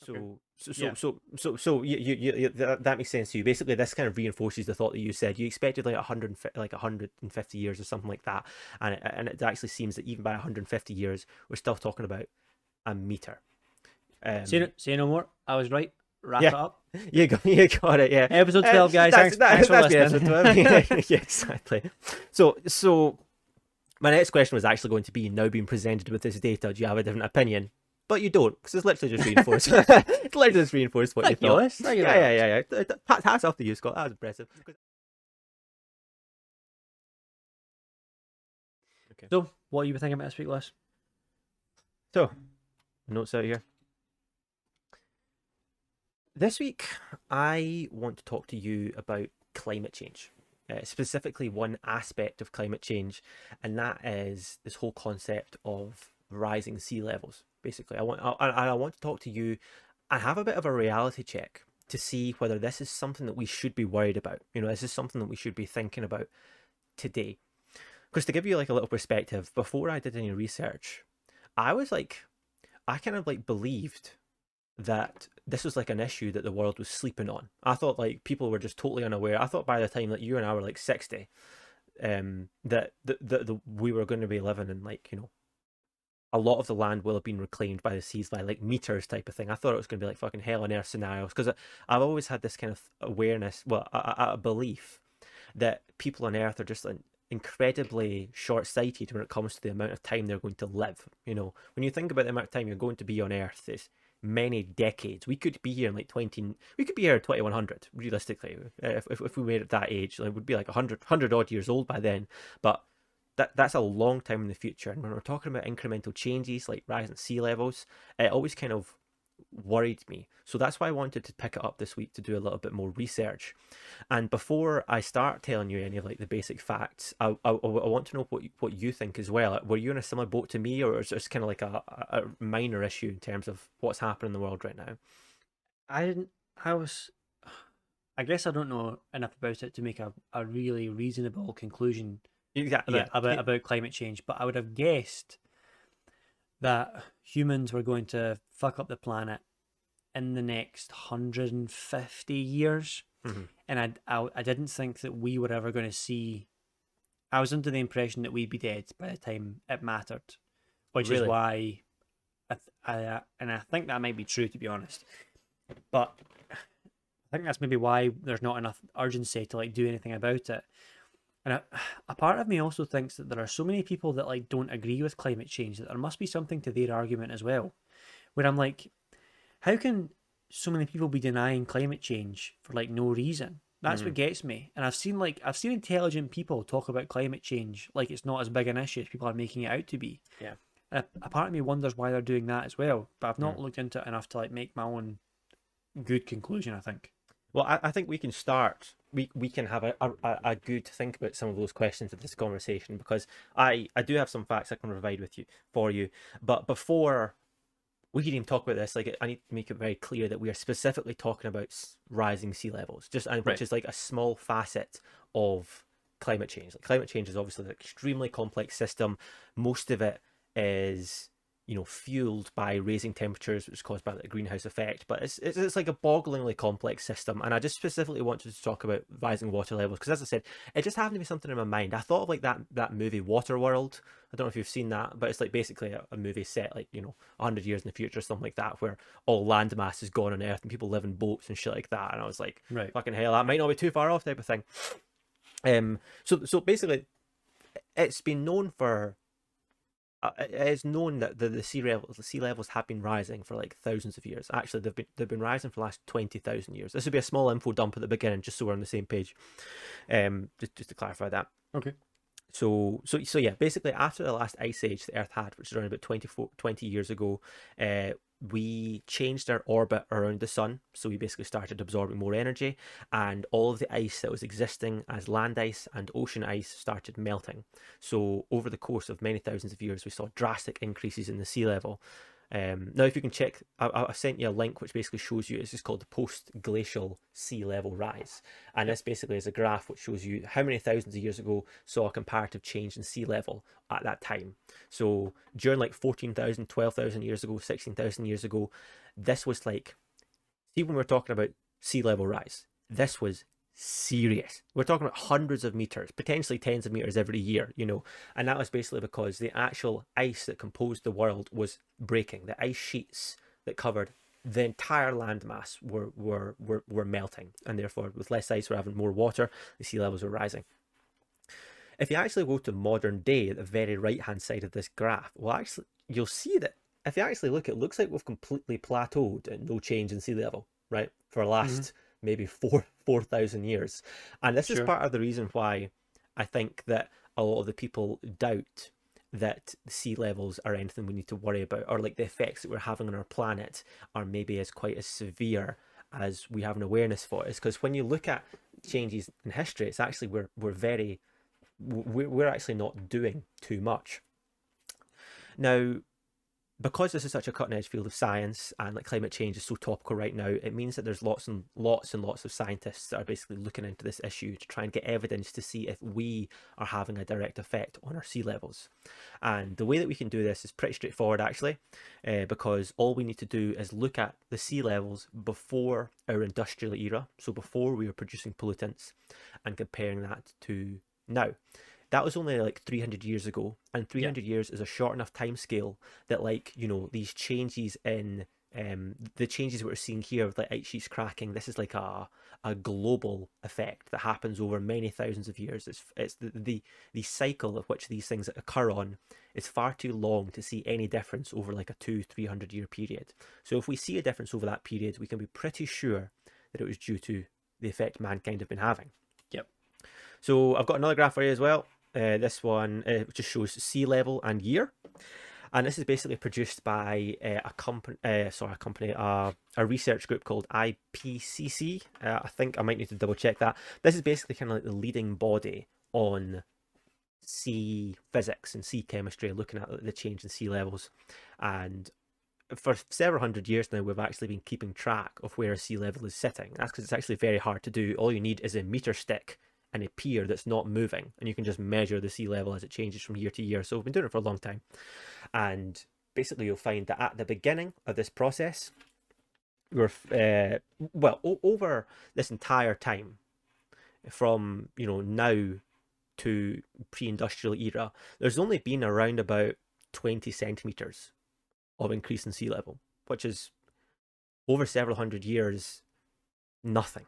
Okay. So Yeah. that makes sense to you. Basically, this kind of reinforces the thought that you said. You expected like 150 years or something like that, and it actually seems that even by 150 years, we're still talking about a meter. Um, Say no more. I was right. Wrap yeah, it up. you got it. Yeah, Episode 12, guys. Thanks for that's been episode listening. 12. Yeah, yeah, exactly. So my next question was actually going to be: now being presented with this data, do you have a different opinion? But you don't, because it's literally just reinforced. It's literally just reinforced what you Thank you, thought. Lewis. Thank you Yeah, very yeah, much. yeah, yeah. Hats off to you, Scott. That was impressive. Okay. So, what you were thinking about this week, Lewis? So, notes out here. This week, I want to talk to you about climate change, specifically one aspect of climate change, and that is this whole concept of rising sea levels. Basically, I want to talk to you and have a bit of a reality check to see whether this is something that we should be worried about. You know, this is something that we should be thinking about today. Because to give you like a little perspective, before I did any research, I was like, I kind of like believed that this was like an issue that the world was sleeping on. I thought like people were just totally unaware. I thought by the time that you and I were like 60, that we were going to be living in like, you know, a lot of the land will have been reclaimed by the seas by like meters type of thing. I thought it was going to be like fucking hell on earth scenarios because I've always had this kind of awareness, well, a belief that people on earth are just like incredibly short-sighted when it comes to the amount of time they're going to live. You know, when you think about the amount of time you're going to be on earth, it's many decades. We could be here in like 20, we could be here in 2100 realistically. If we made it that age, like, it would be like 100 odd years old by then. But that's a long time in the future. And when we're talking about incremental changes like rising sea levels, it always kind of worried me. So that's why I wanted to pick it up this week to do a little bit more research. And before I start telling you any of like the basic facts, I want to know what you think as well. Were you in a similar boat to me, or is it kind of like a minor issue in terms of what's happening in the world right now? I didn't. I was. I guess I don't know enough about it to make a really reasonable conclusion Exactly. about, Yeah. about about climate change, but I would have guessed that humans were going to fuck up the planet in the next 150 years. Hmm. And I didn't think that we were ever going to see. I was under the impression that we'd be dead by the time it mattered, which is Really. why and I think that might be true, to be honest. But I think that's maybe why there's not enough urgency to like do anything about it. And a part of me also thinks that there are so many people that like don't agree with climate change that there must be something to their argument as well. Where I'm like, how can so many people be denying climate change for like no reason? That's Hmm. what gets me. And I've seen intelligent people talk about climate change like it's not as big an issue as people are making it out to be. Yeah. And a part of me wonders why they're doing that as well. But I've Hmm. not looked into it enough to like make my own good conclusion, I think. Well, I think we can start. We can have a good think about some of those questions of this conversation because I do have some facts I can provide with you for you. But before we can even talk about this, like I need to make it very clear that we are specifically talking about rising sea levels, just and which Right. is like a small facet of climate change. Like climate change is obviously an extremely complex system. Most of it is, you know, fueled by raising temperatures, which is caused by the greenhouse effect. But it's like a bogglingly complex system. And I just specifically wanted to talk about rising water levels because, as I said, it just happened to be something in my mind. I thought of like that movie Waterworld. I don't know if you've seen that, but it's like basically a movie set like, you know, 100 years in the future, something like that, where all land mass is gone on Earth and people live in boats and shit like that. And I was like, Right. fucking hell, that might not be too far off, type of thing. So basically, it's been known for it is known that the sea levels have been rising for like thousands of years. Actually, they've been rising for the last 20,000 years. This would be a small info dump at the beginning, just so we're on the same page. Just to clarify that. Okay. So yeah, basically after the last ice age the Earth had, which is around about 20 years ago, we changed our orbit around the sun. So we basically started absorbing more energy, and all of the ice that was existing as land ice and ocean ice started melting. So over the course of many thousands of years, we saw drastic increases in the sea level. Now, if you can check, I sent you a link which basically shows you, it's just called the post-glacial sea level rise. And Yep. this basically is a graph which shows you how many thousands of years ago saw a comparative change in sea level at that time. So during like 14,000, 12,000 years ago, 16,000 years ago, this was like, see, when we're talking about sea level rise, this was serious. We're talking about hundreds of meters, potentially tens of meters every year, you know. And that was basically because the actual ice that composed the world was breaking. The ice sheets that covered the entire landmass were melting, and therefore, with less ice, we're having more water. The sea levels were rising. If you actually go to modern day, at the very right hand side of this graph, well, actually, you'll see that if you actually look, it looks like we've completely plateaued and no change in sea level, right, for the Mm-hmm. last maybe 4,000 years. And this is Sure. part of the reason why I think that a lot of the people doubt that sea levels are anything we need to worry about, or like the effects that we're having on our planet are maybe as quite as severe as we have an awareness for. Is because when you look at changes in history, it's actually we're actually not doing too much. Now, because this is such a cutting edge field of science and like climate change is so topical right now, it means that there's lots of scientists that are basically looking into this issue to try and get evidence to see if we are having a direct effect on our sea levels. And the way that we can do this is pretty straightforward, actually, because all we need to do is look at the sea levels before our industrial era, so before we were producing pollutants, and comparing that to now. That was only like 300 years ago, and Yeah. 300 years is a short enough time scale that, like, you know, these changes in the changes we're seeing here with like ice sheets cracking, this is like a global effect that happens over many thousands of years. It's the cycle of which these things occur on is far too long to see any difference over like a 200-300 year period. So if we see a difference over that period, we can be pretty sure that it was due to the effect mankind have been having. Yep. So I've got another graph for you as well. This one just shows sea level and year, and this is basically produced by a research group called IPCC. I think I might need to double check that. This is basically kind of like the leading body on sea physics and sea chemistry, looking at the change in sea levels. And for several hundred years now, we've actually been keeping track of where a sea level is sitting. That's because it's actually very hard to do. All you need is a meter stick and a pier that's not moving, and you can just measure the sea level as it changes from year to year. So we've been doing it for a long time. And basically, you'll find that at the beginning of this process, we're over this entire time, from now to pre-industrial era, there's only been around about 20 centimeters of increase in sea level, which is over several hundred years, nothing.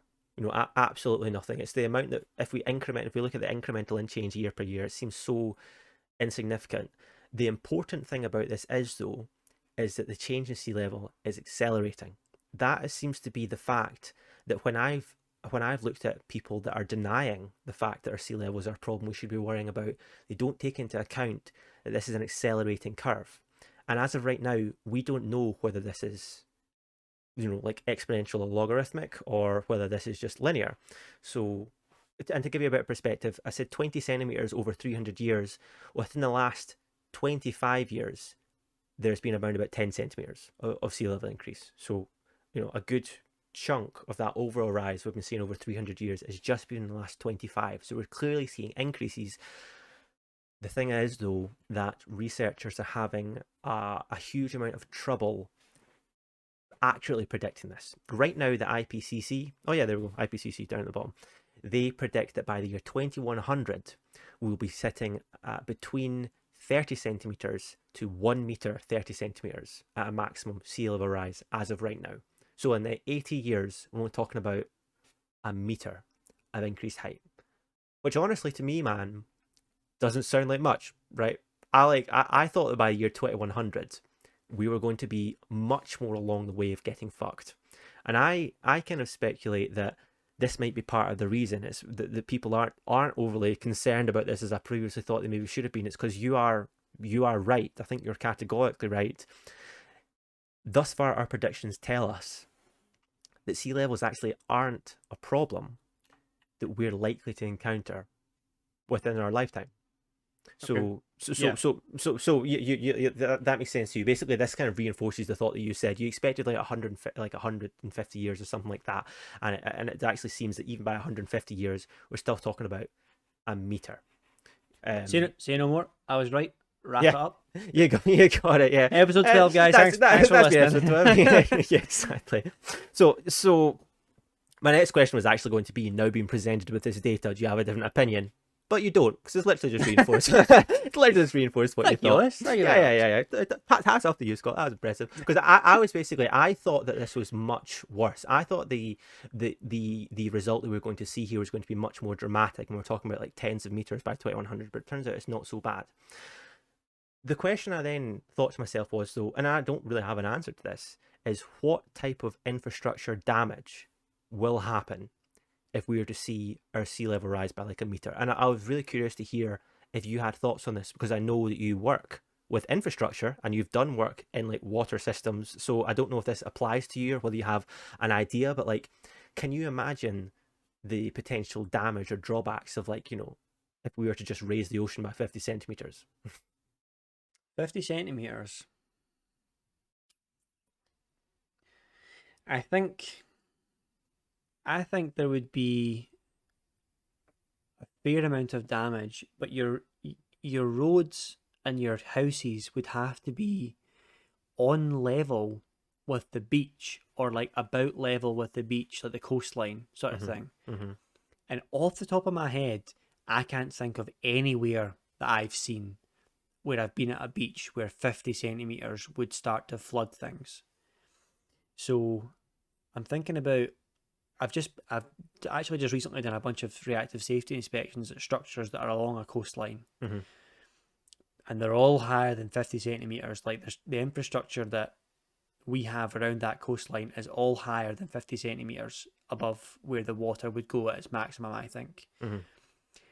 Absolutely nothing. It's the amount that if we look at the incremental in change year per year, it seems so insignificant. The important thing about this is, though, is that the change in sea level is accelerating. That seems to be the fact that when I've looked at people that are denying the fact that our sea levels are a problem we should be worrying about, they don't take into account that this is an accelerating curve. And as of right now, we don't know whether this is, like exponential or logarithmic, or whether this is just linear. So, and to give you a bit of perspective, I said 20 centimeters over 300 years. Within the last 25 years, there's been around about 10 centimeters of sea level increase. So, a good chunk of that overall rise we've been seeing over 300 years has just been in the last 25. So we're clearly seeing increases. The thing is, though, that researchers are having a huge amount of trouble accurately predicting this. Right now, the IPCC, oh yeah, there we go, IPCC down at the bottom, they predict that by the year 2100, we'll be sitting at between 30 centimeters to 1 meter 30 centimeters at a maximum sea level rise as of right now. So in the 80 years, we're only talking about a meter of increased height, which honestly, to me, man, doesn't sound like much, right? I thought that by year 2100, we were going to be much more along the way of getting fucked. And I kind of speculate that this might be part of the reason is that people aren't overly concerned about this as I previously thought they maybe should have been. It's because you are right. I think you're categorically right. Thus far, our predictions tell us that sea levels actually aren't a problem that we're likely to encounter within our lifetime. Okay. Yeah. That makes sense to you. Basically, this kind of reinforces the thought that you said. You expected like 150 years or something like that, and it actually seems that even by 150 years, we're still talking about a meter. Um, Say no more. I was right. Wrap yeah, it up. you got it. Yeah, Episode 12, guys. Thanks for that's been episode listening. 12. Yeah, yeah, exactly. So my next question was actually going to be: now being presented with this data, do you have a different opinion? But you don't, because it's literally just reinforced. It's literally just reinforced what you Thank you, thought. Lewis. Thank you Yeah, very yeah, much. yeah, yeah. Hats off to you, Scott. That was impressive. Because I was basically, I thought that this was much worse. I thought the result that we were going to see here was going to be much more dramatic, and we're talking about like tens of meters by 2100. But it turns out it's not so bad. The question I then thought to myself was, though, and I don't really have an answer to this, is what type of infrastructure damage will happen if we were to see our sea level rise by like a meter? And I was really curious to hear if you had thoughts on this, because I know that you work with infrastructure and you've done work in like water systems. So I don't know if this applies to you or whether you have an idea, but like, can you imagine the potential damage or drawbacks of like, if we were to just raise the ocean by 50 centimeters? 50 centimeters. I think. I think there would be a fair amount of damage, but your roads and your houses would have to be on level with the beach, or like about level with the beach, like the coastline sort of Mm-hmm. thing. Mm-hmm. And off the top of my head, I can't think of anywhere that I've seen where I've been at a beach where 50 centimeters would start to flood things. So I'm thinking about. I've actually just recently done a bunch of reactive safety inspections at structures that are along a coastline, Mm-hmm. and they're all higher than 50 centimeters. Like the infrastructure that we have around that coastline is all higher than 50 centimeters above where the water would go at its maximum, I think. Mm-hmm.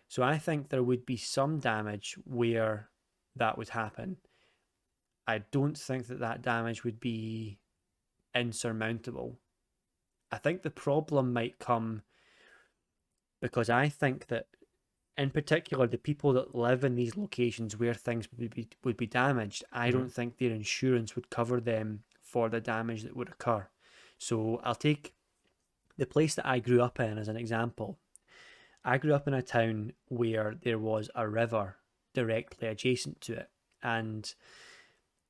So I think there would be some damage where that would happen. I don't think that that damage would be insurmountable. I think the problem might come because I think that, in particular, the people that live in these locations where things would be damaged, I Mm-hmm. don't think their insurance would cover them for the damage that would occur. So I'll take the place that I grew up in as an example. I grew up in a town where there was a river directly adjacent to it, and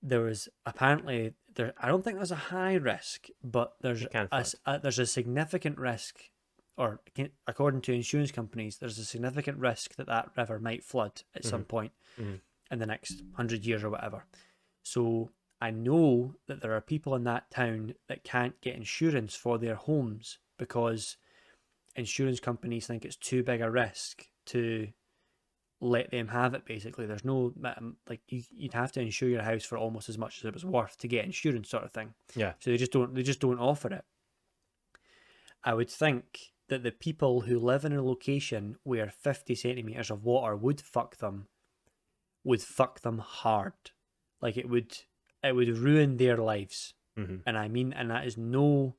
there was apparently there. I don't think there's a high risk, but It can flood. there's a significant risk, or according to insurance companies, there's a significant risk that that river might flood at Mm-hmm. some point Mm-hmm. in the next 100 years or whatever. So I know that there are people in that town that can't get insurance for their homes because insurance companies think it's too big a risk to let them have it. Basically, there's no like you'd have to insure your house for almost as much as it was worth to get insurance, sort of thing. Yeah. So they just don't offer it. I would think that the people who live in a location where 50 centimeters of water would fuck them hard. Like it would ruin their lives. Mm-hmm. And that is no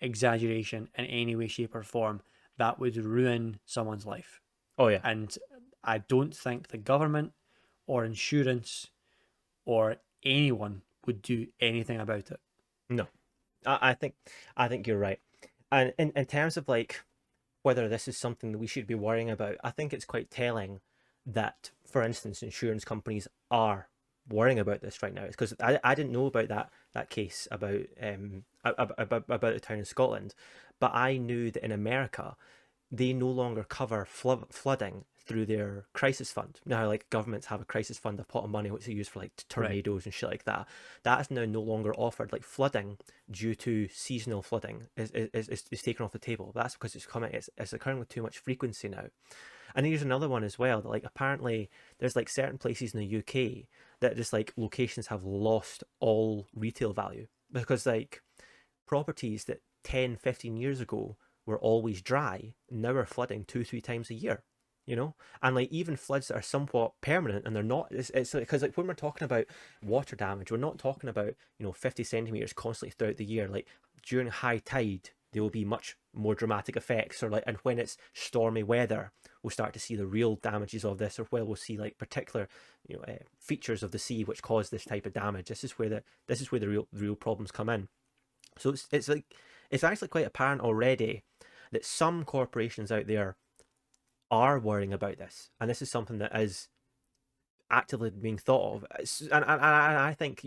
exaggeration in any way, shape, or form. That would ruin someone's life. Oh yeah. And I don't think the government or insurance or anyone would do anything about it. No, I think you're right. And in terms of like whether this is something that we should be worrying about, I think it's quite telling that, for instance, insurance companies are worrying about this right now. It's because I didn't know about that case about the town in Scotland, but I knew that in America they no longer cover flooding through their crisis fund. Now, like governments have a crisis fund, a pot of money which they use for like Right. tornadoes and shit like that. That is now no longer offered. Like flooding due to seasonal flooding is taken off the table. That's because it's occurring with too much frequency now. And here's another one as well. That like apparently there's like certain places in the UK that just like locations have lost all retail value because like properties that 10, 15 years ago were always dry now are flooding 2, 3 times a year. And like even floods that are somewhat permanent and they're not, it's because like when we're talking about water damage, we're not talking about 50 centimeters constantly throughout the year. Like during high tide there will be much more dramatic effects, or like, and when it's stormy weather, we'll start to see the real damages of this, or where we'll see like particular, features of the sea which cause this type of damage. This is where the real problems come in. So it's actually quite apparent already that some corporations out there are worrying about this, and this is something that is actively being thought of. And I think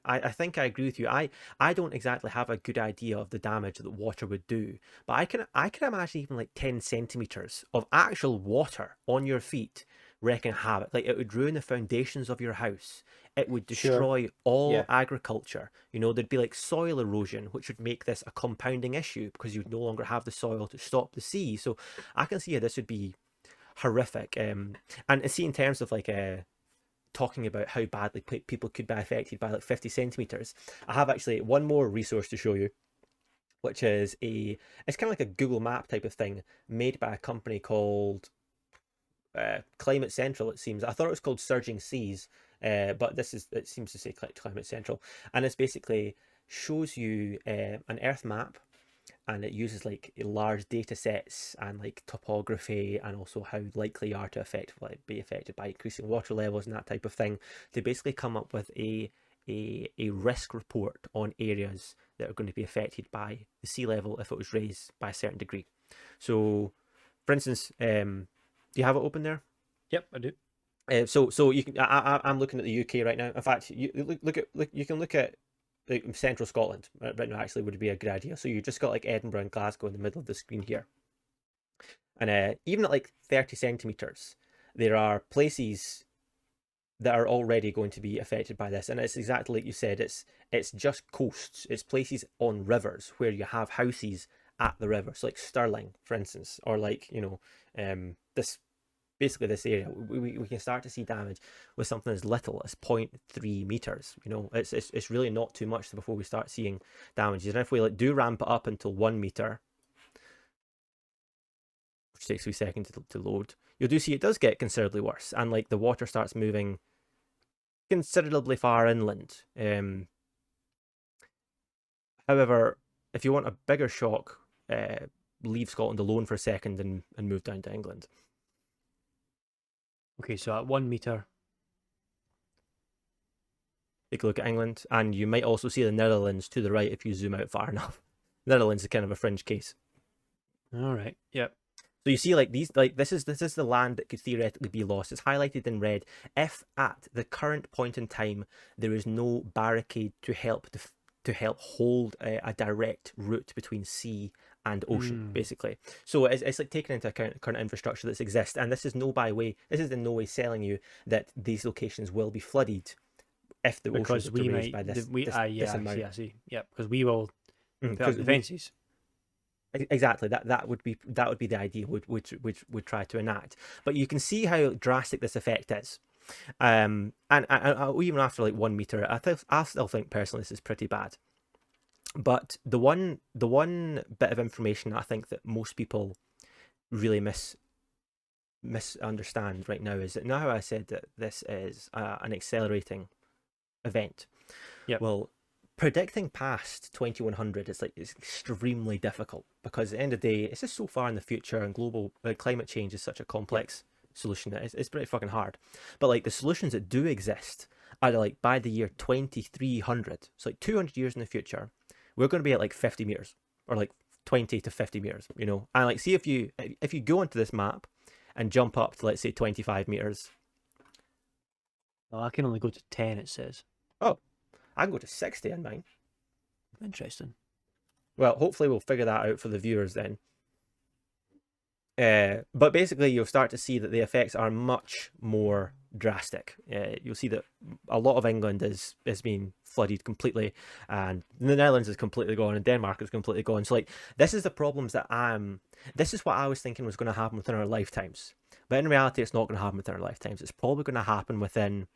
I think I agree with you. I don't exactly have a good idea of the damage that water would do, but I can imagine even like 10 centimeters of actual water on your feet wreaking havoc. Like, it would ruin the foundations of your house. It would Sure. destroy all Yeah. agriculture. There'd be like soil erosion, which would make this a compounding issue because you'd no longer have the soil to stop the sea. So I can see how this would be horrific. And see, in terms of like talking about how badly people could be affected by like 50 centimeters, I have actually one more resource to show you, which is it's kind of like a Google Map type of thing made by a company called Climate Central. It seems, I thought it was called Surging Seas, but it seems to say Climate Central, and it's basically shows you an Earth map, and it uses like large data sets and like topography, and also how likely you are to be affected by increasing water levels and that type of thing, to basically come up with a risk report on areas that are going to be affected by the sea level if it was raised by a certain degree. So, for instance, do you have it open there? Yep, I do. So you can. I'm looking at the UK right now. In fact, you can look at like central Scotland right now. Actually, would be a good idea. So you just got like Edinburgh and Glasgow in the middle of the screen here, and even at like 30 centimeters, there are places that are already going to be affected by this. And it's exactly like you said. It's just coasts. It's places on rivers where you have houses at the river. So like Stirling, for instance, or like this. Basically, this area, we can start to see damage with something as little as 0.3 meters. It's really not too much before we start seeing damages. And if we like do ramp it up until 1 meter, which takes 3 seconds to load, you'll do see it does get considerably worse, and like the water starts moving considerably far inland. However, if you want a bigger shock, leave Scotland alone for a second and move down to England. Okay, so at 1 meter. Take a look at England, and you might also see the Netherlands to the right if you zoom out far enough. Netherlands is kind of a fringe case. All right. Yep. So you see, like this is the land that could theoretically be lost. It's highlighted in red. If at the current point in time there is no barricade to help hold a direct route between sea and ocean, basically. So it's like taking into account the current infrastructure that exists, and this is in no way selling you that these locations will be flooded if the oceans Because are we raised might. by this Yeah, amount. I see. Yep. Because we will put up Because defences. exactly that would be the idea which would try to enact. But you can see how drastic this effect is. And even after like 1 meter, I still think personally this is pretty bad. But the one bit of information I think that most people really misunderstand right now is that now I said that this is an accelerating event. Yep. Well, predicting past 2100 is extremely difficult, because at the end of the day, it's just so far in the future, and global climate change is such a complex solution that it's pretty fucking hard. But like the solutions that do exist are like by the year 2300, so like 200 years in the future, we're going to be at like 50 meters, or like 20 to 50 meters, and like see if you go into this map and jump up to, let's say, 25 meters. Oh, I can only go to 10. It says. Oh, I can go to 60 in mine. Interesting. Well, hopefully we'll figure that out for the viewers then. But basically, you'll start to see that the effects are much more drastic. You'll see that a lot of England is being flooded completely, and the Netherlands is completely gone, and Denmark is completely gone. So, like, this is the problems that this is what I was thinking was going to happen within our lifetimes. But in reality, it's not going to happen within our lifetimes. It's probably going to happen within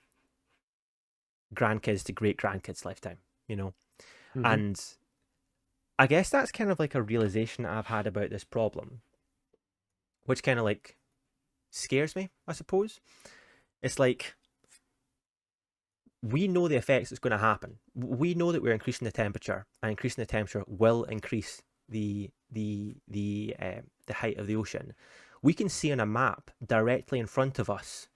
grandkids to great grandkids' lifetime, And I guess that's kind of like a realization that I've had about this problem, which kind of like scares me, I suppose. It's like, we know the effects that's going to happen. We know that we're increasing the temperature, and increasing the temperature will increase the height of the ocean, we can see on a map directly in front of us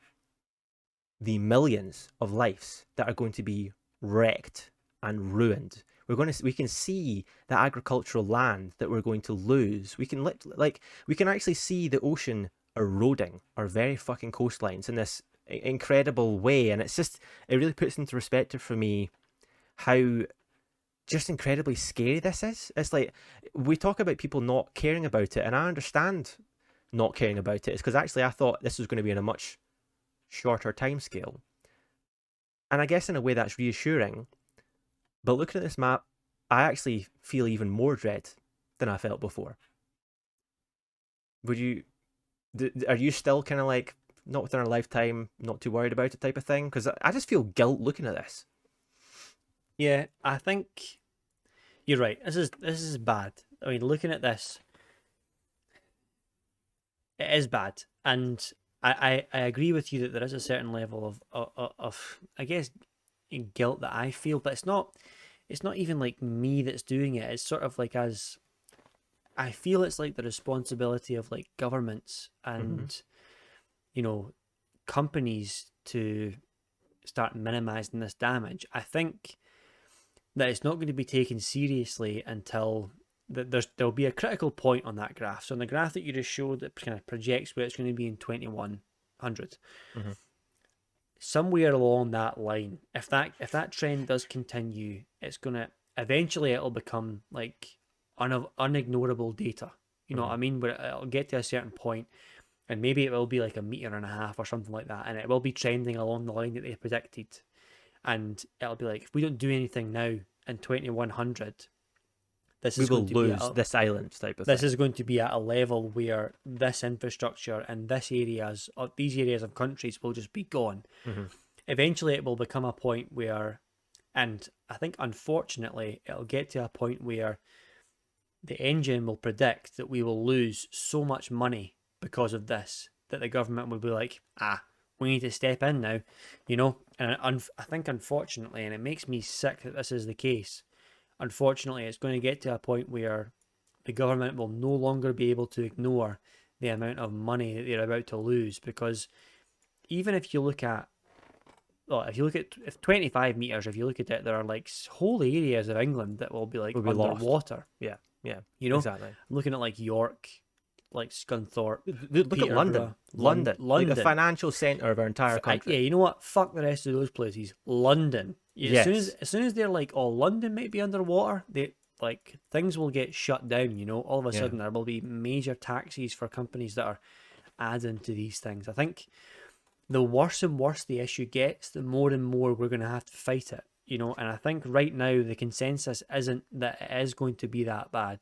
the millions of lives that are going to be wrecked and ruined. We can see the agricultural land that we're going to lose. We can we can actually see the ocean eroding our very fucking coastlines in this incredible way, and it really puts into perspective for me how just incredibly scary this is. It's like we talk about people not caring about it, and I understand not caring about it. It's because actually I thought this was going to be in a much shorter time scale. And I guess in a way that's reassuring. But looking at this map, I actually feel even more dread than I felt before. Would you? Are you still kind of like not within our lifetime, not too worried about it type of thing? Because I just feel guilt looking at this. Yeah, I think you're right. This is bad. I mean, looking at this, it is bad, and I agree with you that there is a certain level of I guess guilt that I feel, but it's not even like me that's doing it. It's sort of like as I feel it's like the responsibility of like governments and you know companies to start minimizing this damage. I think that it's not going to be taken seriously until there'll be a critical point on that graph. So on the graph that you just showed, that kind of projects where it's going to be in 2100. Mm-hmm. Somewhere along that line, if that trend does continue, it's gonna eventually it'll become like unignorable data. You know what I mean? Where it'll get to a certain point, and maybe it will be like a meter and a half or something like that, and it will be trending along the line that they predicted. And it'll be like, if we don't do anything now in 2100, we will lose this island type of thing. This is going to be at a level where this infrastructure and these areas of countries will just be gone. Eventually, it will become a point where, and I think unfortunately, it'll get to a point where the engine will predict that we will lose so much money because of this that the government will be like, we need to step in now, you know. And I think unfortunately, and it makes me sick that this is the case, unfortunately, it's going to get to a point where the government will no longer be able to ignore the amount of money that they're about to lose, because even if you look at, if 25 meters, if you look at it, there are like whole areas of England that will be like underwater. Lost. Yeah, you know, exactly. I'm looking at like York, like Scunthorpe. Look at London. London, like the financial centre of our entire country. Yeah, you know what? Fuck the rest of those places. London. Yes. As soon as they're like, oh, London might be underwater, they like things will get shut down. You know, all of a sudden there will be major taxes for companies that are adding to these things. I think the worse and worse the issue gets, the more and more we're going to have to fight it. You know, and I think right now the consensus isn't that it is going to be that bad.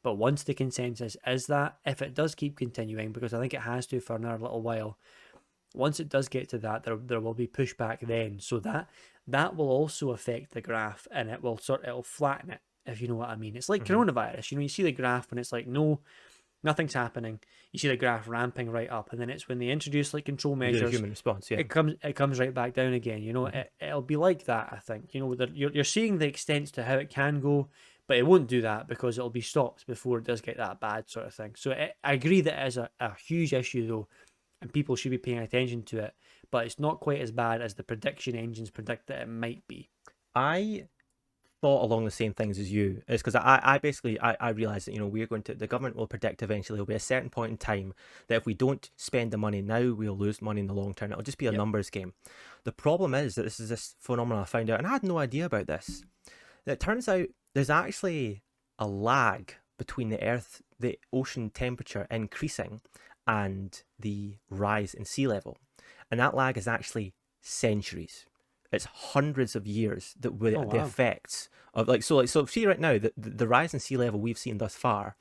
But once the consensus is that, if it does keep continuing, because I think it has to for another little while, once it does get to that, there will be pushback then. So that will also affect the graph, and it'll flatten it, if you know what I mean. It's like coronavirus. You know, you see the graph when it's like, no, nothing's happening. You see the graph ramping right up, and then it's when they introduce like control measures, human response, it comes right back down again. You know, it'll be like that. I think, you know, you're seeing the extents to how it can go, but it won't do that because it'll be stopped before it does get that bad, sort of thing. So I agree that it is a huge issue though, and people should be paying attention to it. But it's not quite as bad as the prediction engines predict that it might be. I thought along the same things as you. It's because I basically realised that, you know, the government will predict eventually there'll be a certain point in time that if we don't spend the money now, we'll lose money in the long term. It'll just be a numbers game. The problem is that this phenomenon I found out, and I had no idea about this. It turns out there's actually a lag between the ocean temperature increasing and the rise in sea level. And that lag is actually centuries. It's hundreds of years that the effects of so see right now the rise in sea level we've seen thus far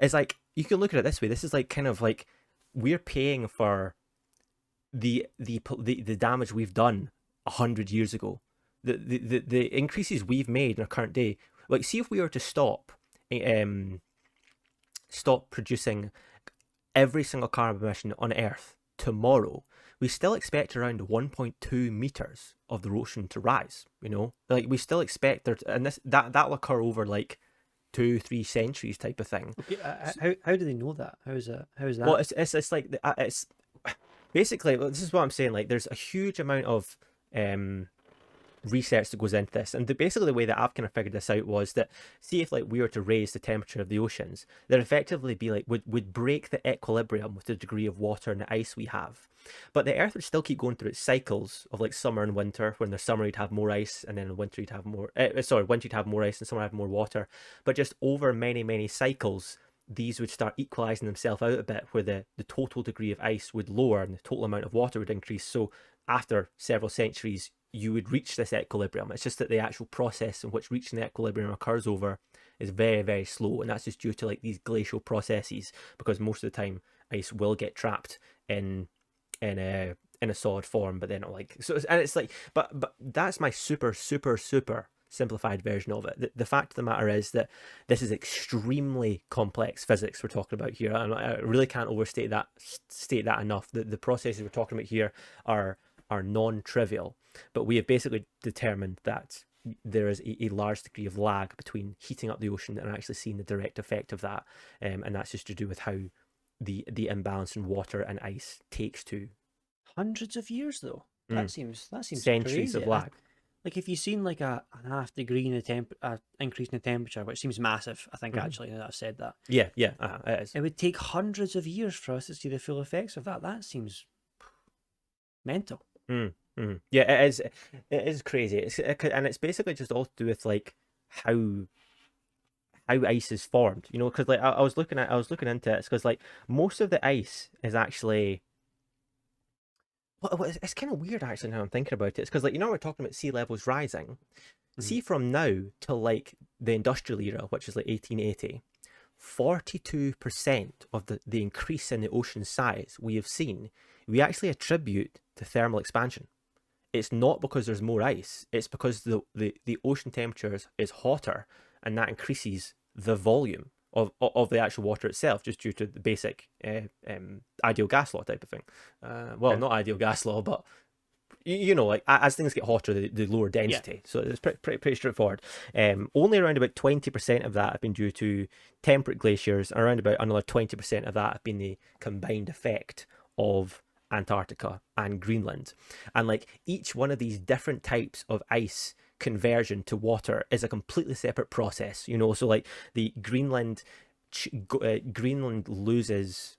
is like, you can look at it this way. This is like kind of like we're paying for the damage we've done 100 years ago. The increases we've made in our current day. Like, see if we were to stop producing every single carbon emission on Earth tomorrow, we still expect around 1.2 meters of the ocean to rise. You know, like we still expect that'll occur over like 2-3 centuries type of thing. Okay, how do they know that? How is Well, that? it's like it's basically, well, this is what I'm saying. Like, there's a huge amount of um research that goes into this, and basically the way that I've kind of figured this out was that, see, if like we were to raise the temperature of the oceans, there'd effectively be like would break the equilibrium with the degree of water and ice we have. But the Earth would still keep going through its cycles of like summer and winter. When the summer you'd have more ice, and then in winter you'd have more. Winter you'd have more ice, and summer you'd have more water. But just over many cycles, these would start equalizing themselves out a bit, where the total degree of ice would lower and the total amount of water would increase. So after several centuries, you would reach this equilibrium. It's just that the actual process in which reaching the equilibrium occurs over is very slow, and that's just due to like these glacial processes, because most of the time ice will get trapped in a solid form, but then like so, and it's like, but that's my super simplified version of it. The fact of the matter is that this is extremely complex physics we're talking about here, and I really can't overstate that enough. The processes we're talking about here are non-trivial, but we have basically determined that there is a large degree of lag between heating up the ocean and actually seeing the direct effect of that, and that's just to do with how the imbalance in water and ice takes to Hundreds of years though. mm, That seems centuries crazy. of lag. Like if you've seen like a half degree in the increase in the temperature, which seems massive, I think Mhm. actually now that I've said that, Yeah, it is. it would take hundreds of years for us to see the full effects of that. That seems mental. Yeah, it is. It is crazy. And it's basically just all to do with like how ice is formed. You know, because like I was looking into it. It's because like most of the ice is actually. Well, it's kind of weird actually now I'm thinking about it. It's because like, you know, we're talking about sea levels rising. Mhm. See, from now till like the industrial era, which is like 1880, 42% of the increase in the ocean size we have seen, we actually attribute to thermal expansion. It's not because there's more ice, it's because the ocean temperature is hotter, and that increases the volume of the actual water itself, just due to the basic ideal gas law type of thing. Well, Okay. not ideal gas law, but you know, like as things get hotter, the lower Yeah. density. So it's pretty straightforward. Only around about 20% of that have been due to temperate glaciers, and around about another 20% of that have been the combined effect of Antarctica and Greenland. And like each one of these different types of ice conversion to water is a completely separate process. You know, so like the Greenland loses,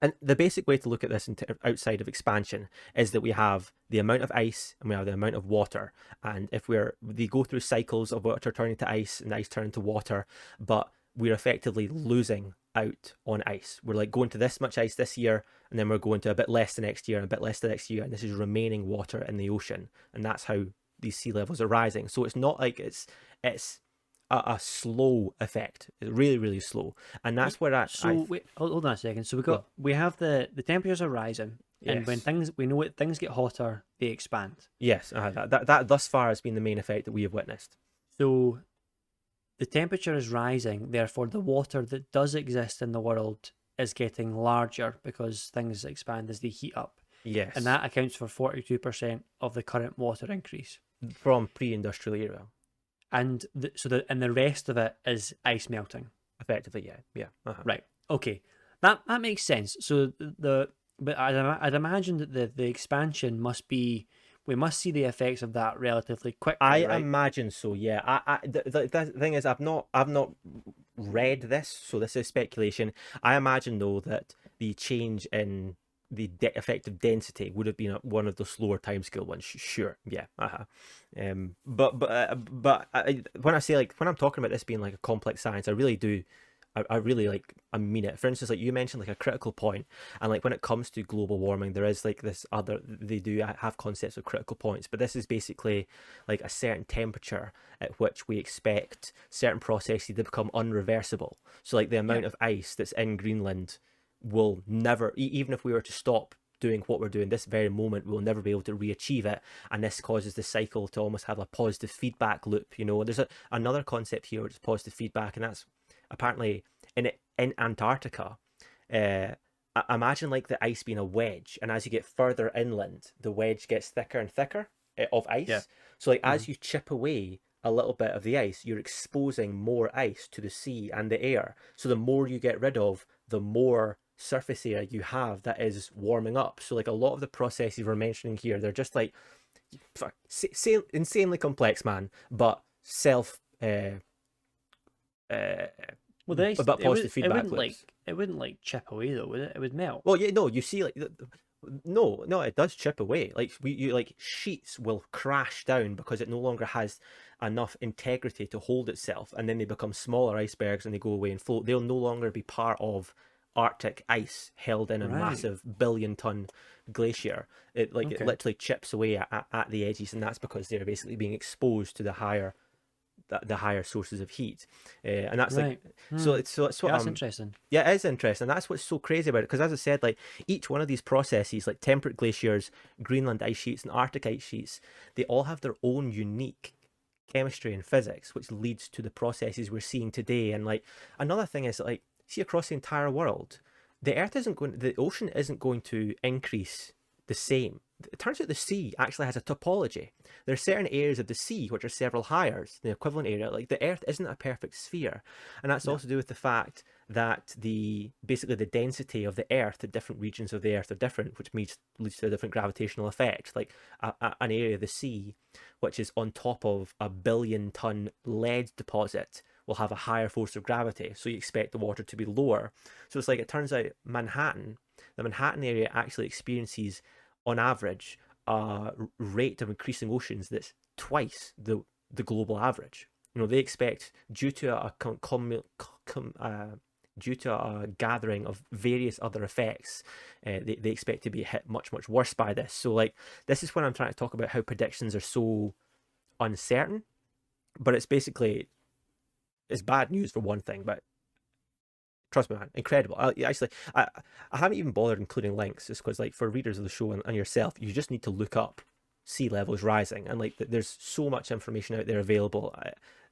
and the basic way to look at this outside of expansion is that we have the amount of ice and we have the amount of water. And if they go through cycles of water turning to ice and ice turning to water, but we're effectively losing out on ice. We're like going to this much ice this year, and then we're going to a bit less the next year and a bit less the next year. And this is remaining water in the ocean. And that's how these sea levels are rising. So it's not like it's a slow effect. It's really slow. And that's where So wait, hold on a second. So Go on. we have the temperatures are rising, and when Yes. things get hotter, they expand. Yes, that thus far has been the main effect that we have witnessed. So the temperature is rising, therefore the water that does exist in the world is getting larger because things expand as they heat up, and Yes, that accounts for 42% of the current water increase. from pre-industrial era, And the rest of it is ice melting. effectively. Yeah. Right. Okay. That makes sense. So but I'd imagine that the expansion must be, we must see the effects of that relatively quickly, I right? imagine so. Yeah. The thing is, I've not read this, so this is speculation. I imagine though that the change in the effective density would have been one of the slower timescale ones. Sure. Yeah. But when I say, like, when I'm talking about this being like a complex science, I really do. I really like, I mean it. For instance, like you mentioned, like a critical point, and like when it comes to global warming, there is like this other, they do have concepts of critical points, but this is basically like a certain temperature at which we expect certain processes to become unreversible. So like the Yeah. amount of ice that's in Greenland will never, even if we were to stop doing what we're doing this very moment, we'll never be able to re-achieve it, and this causes the cycle to almost have a positive feedback loop. You know, there's another concept here which is positive feedback, and that's apparently in Antarctica. uh Imagine like the ice being a wedge, and as you get further inland, the wedge gets thicker and thicker of Yeah. ice. So like Hmm. as you chip away a little bit of the ice, you're exposing more ice to the sea and the air. So the more you get rid of, the more surface area you have that is warming up. So like a lot of the processes we're mentioning here, they're just like insanely complex, man, but self uh, Well, about positive feedback loops. it wouldn't like chip away though, would it? It would melt. Well, yeah, no, you see, like, no, it does chip away. Like you like sheets will crash down because it no longer has enough integrity to hold itself, and then they become smaller icebergs and they go away and float. They'll no longer be part of Arctic ice held in a Right. massive billion-ton glacier. It Okay. literally chips away at the edges, and that's because they're basically being exposed to the higher sources of heat, and that's like Right. Hmm. so it's Yeah, what that's interesting. yeah, it is interesting. That's what's so crazy about it. Because as I said, like each one of these processes, like temperate glaciers, Greenland ice sheets, and Arctic ice sheets, they all have their own unique chemistry and physics, which leads to the processes we're seeing today. And like another thing is that, like, see across the entire world, the ocean isn't going to increase the same. It turns out the sea actually has a topology. There are certain areas of the sea which are several higher than the equivalent area. Like the Earth isn't a perfect sphere, and that's No. also to do with the fact that basically the density of the Earth, the different regions of the Earth are different, which leads to a different gravitational effect. Like an area of the sea, which is on top of a billion-ton lead deposit, will have a higher force of gravity. So you expect the water to be lower. So it's like it turns out the Manhattan area actually experiences, on average, a rate of increasing oceans that's twice the global average. You know, they expect due to a gathering of various other effects, they expect to be hit much worse by this. So like this is when I'm trying to talk about how predictions are so uncertain, but it's basically it's bad news for one thing, but trust me, man, incredible. I haven't even bothered including links, just because, like, for readers of the show and yourself, you just need to look up sea levels rising, and like, there's so much information out there available.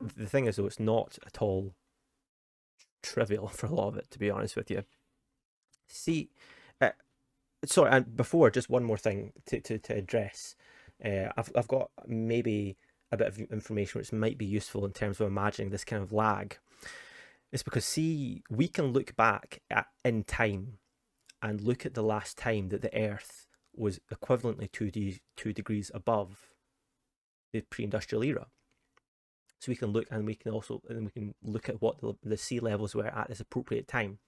The thing is, though, it's not at all trivial for a lot of it, to be honest with you. See, uh, sorry, and before, just one more thing to address. I've got maybe a bit of information which might be useful in terms of imagining this kind of lag. It's because, see, we can look back in time and look at the last time that the Earth was equivalently 2 degrees above the pre-industrial era. So we can look, and we can look at what the sea levels were at this appropriate time.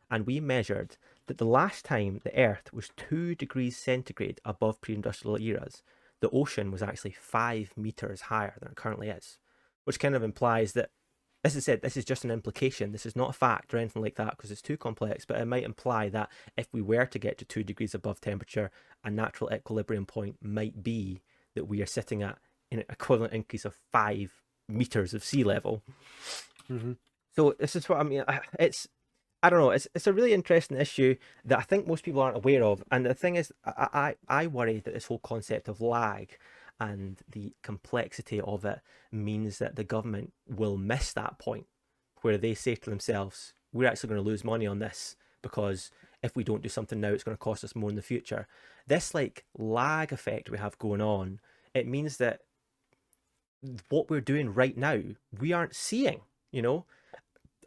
And we measured that the last time the Earth was 2 degrees centigrade above pre-industrial eras, the ocean was actually 5 meters higher than it currently is, which kind of implies that, as I said, this is just an implication. This is not a fact or anything like that because it's too complex, but it might imply that if we were to get to 2 degrees above temperature, a natural equilibrium point might be that we are sitting at an equivalent increase of 5 meters of sea level. Mm-hmm. So this is what I mean. I don't know. It's a really interesting issue that I think most people aren't aware of. And the thing is, I worry that this whole concept of lag and the complexity of it means that the government will miss that point where they say to themselves, we're actually going to lose money on this because if we don't do something now, it's going to cost us more in the future. This like lag effect we have going on, it means that what we're doing right now, we aren't seeing, you know?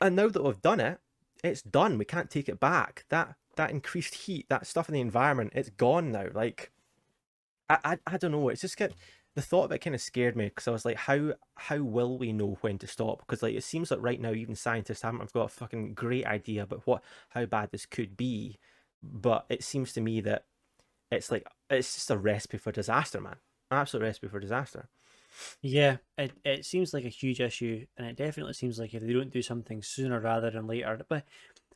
And now that we've done it, it's done. We can't take it back. That increased heat, that stuff in the environment, it's gone now. Like I don't know. It's just get the thought of it kind of scared me because I was like, how will we know when to stop? Because like it seems like right now even scientists haven't got a fucking great idea about how bad this could be. But it seems to me that it's just a recipe for disaster, man. Absolute recipe for disaster. Yeah, it seems like a huge issue, and it definitely seems like if they don't do something sooner rather than later. But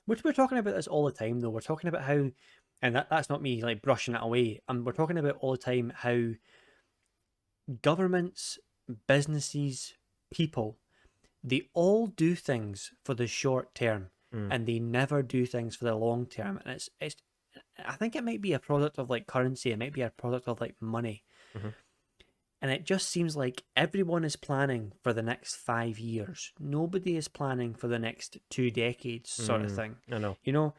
we're talking about this all the time, though. We're talking about how, and that's not me like brushing it away. We're talking about all the time how governments, businesses, people, they all do things for the short term, Mm, and they never do things for the long term. And it's I think it might be a product of like currency. It might be a product of like money. hmm And it just seems like everyone is planning for the next 5 years. Nobody is planning for the next 2 decades, sort of thing. I know. You know,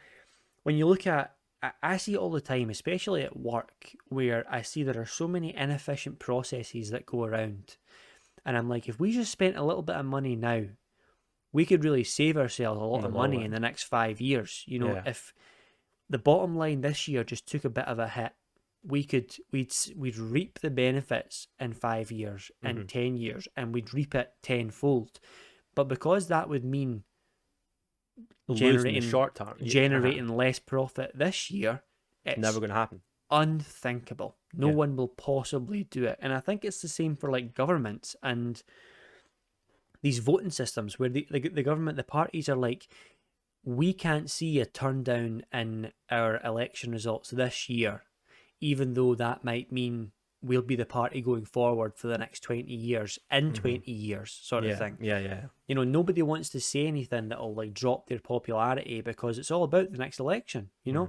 when you look at, I see it all the time, especially at work, where I see there are so many inefficient processes that go around. And I'm like, if we just spent a little bit of money now, we could really save ourselves a In lot the of long money in run. the next 5 years. Yeah. If the bottom line this year just took a bit of a hit, we'd reap the benefits in 5 years Hmm. and 10 years, and we'd reap it tenfold. But because that would mean Losing the generating short term. generating less profit this year, It's never it's going to happen. unthinkable. No Yeah. one will possibly do it. And I think it's the same for like governments and these voting systems where the government, the parties are like, we can't see a turn down in our election results this year, even though that might mean we'll be the party going forward for the next 20 years, in Hmm. 20 years, sort of Yeah. thing. Yeah. Yeah. Nobody wants to say anything that'll like drop their popularity because it's all about the next election, Hmm.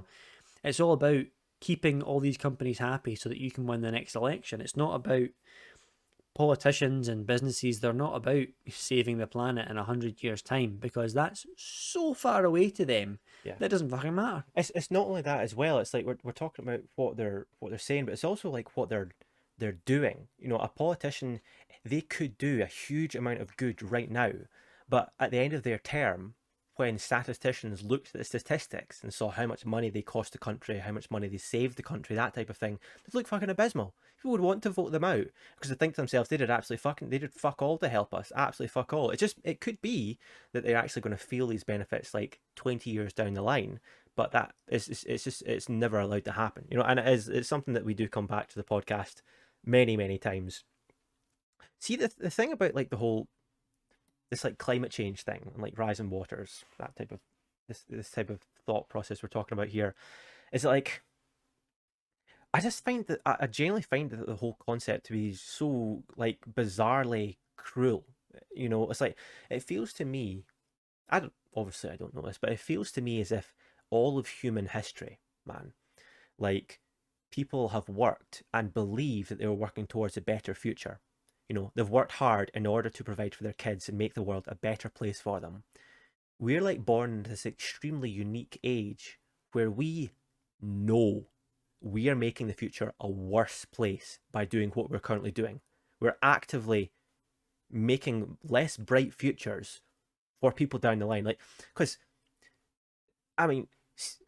It's all about keeping all these companies happy so that you can win the next election. It's not about politicians and businesses. They're not about saving the planet in 100 years' time because that's so far away to them Yeah. that doesn't fucking matter. It's not only that as well. It's like we're talking about what they're saying, but it's also like what they're doing. A politician, they could do a huge amount of good right now, but at the end of their term, when statisticians looked at the statistics and saw how much money they cost the country, how much money they saved the country, that type of thing, they look fucking abysmal. People would want to vote them out because they think to themselves they did fuck all to help us, absolutely fuck all. It could be that they're actually going to feel these benefits like 20 years down the line, but that is it's never allowed to happen, and it's something that we do come back to the podcast many times. See, the thing about like the whole this like climate change thing and like rising waters, that type of this type of thought process we're talking about here, is like I just find that I generally find that the whole concept to be so like bizarrely cruel. It's like it feels to me. I don't know this, but it feels to me as if all of human history, man, like people have worked and believe that they were working towards a better future. They've worked hard in order to provide for their kids and make the world a better place for them. We're like born in this extremely unique age where we know we are making the future a worse place by doing what we're currently doing. We're actively making less bright futures for people down the line. Like, because, I mean,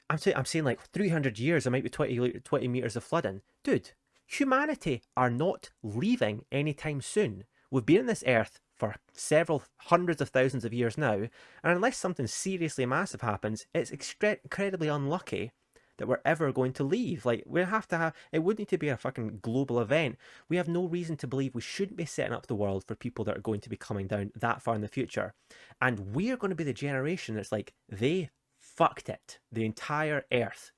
I'm saying like 300 years, there might be 20 meters of flooding. Dude, humanity are not leaving anytime soon. We've been on this earth for several hundreds of thousands of years now, and unless something seriously massive happens, it's incredibly unlucky that we're ever going to leave. Like, we have to have, it would need to be a fucking global event. We have no reason to believe we shouldn't be setting up the world for people that are going to be coming down that far in the future. And we're going to be the generation that's like, they fucked it, the entire earth,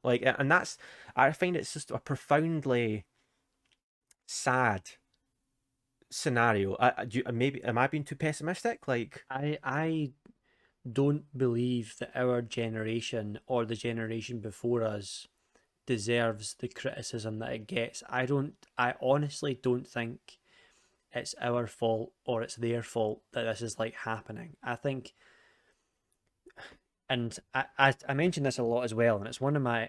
like, and that's, I find it's just a profoundly sad scenario. Maybe am I being too pessimistic? Like, I don't believe that our generation or the generation before us deserves the criticism that it gets. I honestly don't think it's our fault or it's their fault that this is like happening. I think, and I mention this a lot as well, and it's one of my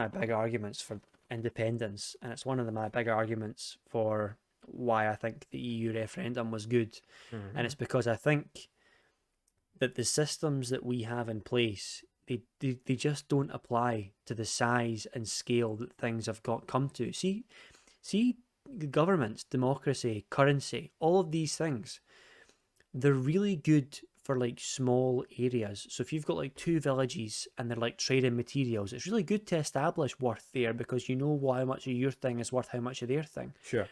big arguments for independence, and it's one of my big arguments for why I think the EU referendum was good, and mm-hmm. it's because I think that the systems that we have in place, they just don't apply to the size and scale that things have come to. See, governments, democracy, currency, all of these things, they're really good for like small areas. So if you've got like two villages and they're like trading materials, it's really good to establish worth there because you know how much of your thing is worth how much of their thing. Sure.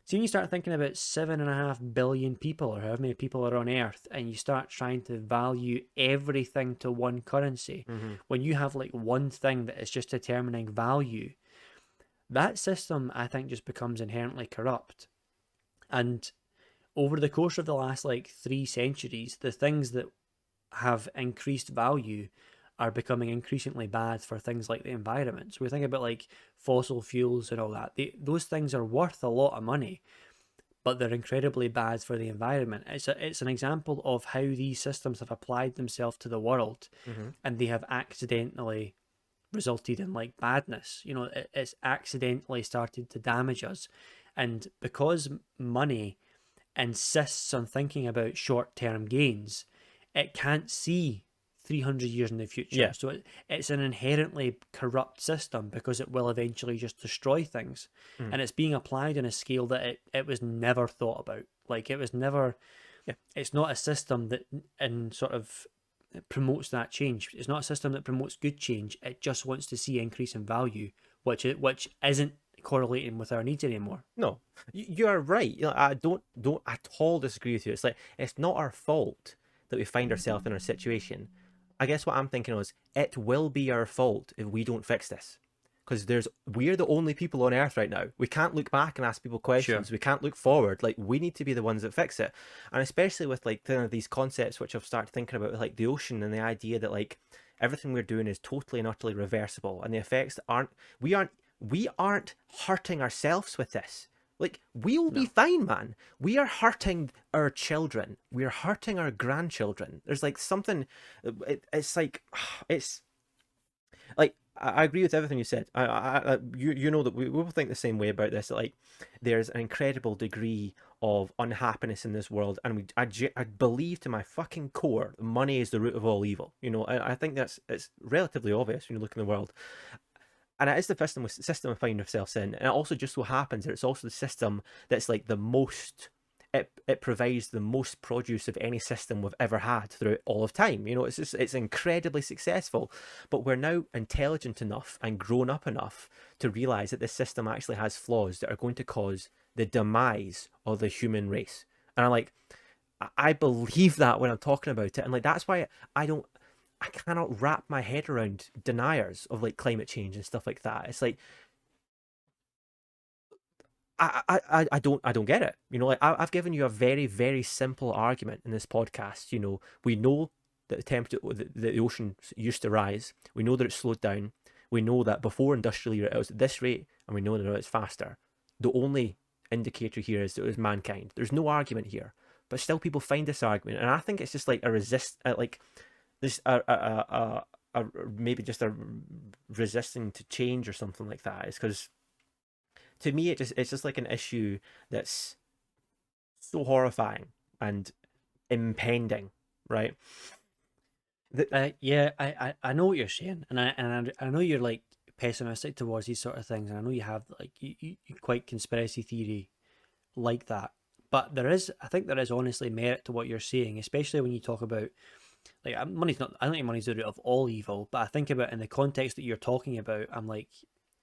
So when you start thinking about 7.5 billion people or however many people are on Earth, and you start trying to value everything to one currency, Mm-hmm. when you have like one thing that is just determining value, that system I think just becomes inherently corrupt. And over the course of the last like 3 centuries, the things that have increased value are becoming increasingly bad for things like the environment. So we think about like fossil fuels and all that. Those things are worth a lot of money, but they're incredibly bad for the environment. It's an example of how these systems have applied themselves to the world, Mm-hmm. and they have accidentally resulted in like badness. It's accidentally started to damage us, and because money insists on thinking about short-term gains, it can't see 300 years in the future. Yeah. So it's an inherently corrupt system because it will eventually just destroy things. Mm. And it's being applied on a scale that it was never thought about. Like, it was never, Yeah. it's not a system that in sort of promotes that change. It's not a system that promotes good change. It just wants to see increase in value, which isn't correlating with our needs anymore. No, you are right. You know, I don't at all disagree with you. It's like it's not our fault that we find ourselves in our situation. I guess what I'm thinking is it will be our fault if we don't fix this. Because we're the only people on earth right now. We can't look back and ask people questions. Sure. We can't look forward. Like, we need to be the ones that fix it. And especially with like these concepts which I've started thinking about, like the ocean and the idea that like everything we're doing is totally and utterly reversible, and the effects we aren't hurting ourselves with this. Like, we'll be fine, man. We are hurting our children. We're hurting our grandchildren. There's like something. It's like it's like I agree with everything you said. You know that we will think the same way about this. That, like, there's an incredible degree of unhappiness in this world, and I believe to my fucking core, money is the root of all evil. You know, I think it's relatively obvious when you look in the world. And it is the system we find ourselves in. And it also just so happens that it's also the system that's like the most, it provides the most produce of any system we've ever had throughout all of time. You know, it's incredibly successful. But we're now intelligent enough and grown up enough to realize that this system actually has flaws that are going to cause the demise of the human race. And I believe that when I'm talking about it. And like, that's why I cannot wrap my head around deniers of like climate change and stuff like that. It's like I don't get it. You know, like I've given you a very, very simple argument in this podcast. You know, we know that the temperature, the ocean used to rise. We know that it slowed down. We know that before industrial era it was at this rate, and we know that now it's faster. The only indicator here is that it was mankind. There's no argument here, but still people find this argument, and I think it's just like this maybe just a resisting to change or something like that. It's because to me it's just like an issue that's so horrifying and impending, right? Yeah, I know what you're saying, and I know you're like pessimistic towards these sort of things, and I know you have like you quite conspiracy theory like that. But I think there is honestly merit to what you're saying, especially when you talk about like money's not. I don't think money's the root of all evil, but I think about in the context that you're talking about, I'm like,